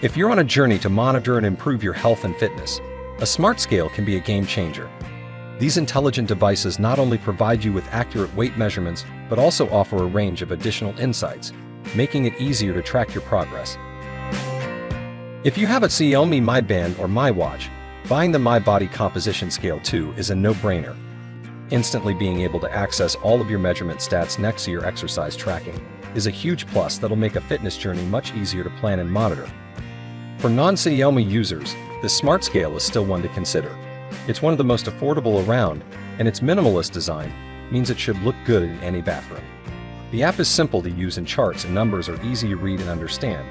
If you're on a journey to monitor and improve your health and fitness, a smart scale can be a game changer. These intelligent devices not only provide you with accurate weight measurements, but also offer a range of additional insights, making it easier to track your progress. If you have a Xiaomi Mi Band or Mi Watch, buying the Mi Body Composition Scale 2 is a no-brainer. Instantly being able to access all of your measurement stats next to your exercise tracking is a huge plus that'll make a fitness journey much easier to plan and monitor. For non-Xiaomi users, this smart scale is still one to consider. It's one of the most affordable around, and its minimalist design means it should look good in any bathroom. The app is simple to use and charts and numbers are easy to read and understand.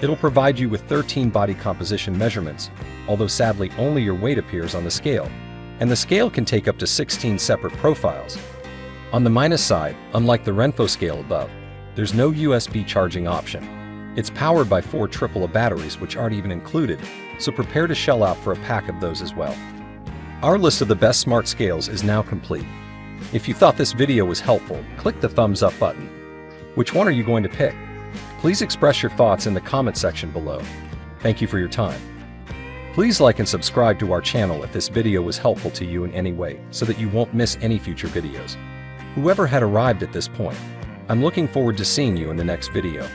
It'll provide you with 13 body composition measurements, although sadly only your weight appears on the scale, and the scale can take up to 16 separate profiles. On the minus side, unlike the Renpho scale above, there's no USB charging option. It's powered by 4 AAA batteries which aren't even included, so prepare to shell out for a pack of those as well. Our list of the best smart scales is now complete. If you thought this video was helpful, click the thumbs up button. Which one are you going to pick? Please express your thoughts in the comment section below. Thank you for your time. Please like and subscribe to our channel if this video was helpful to you in any way so that you won't miss any future videos. Whoever had arrived at this point, I'm looking forward to seeing you in the next video.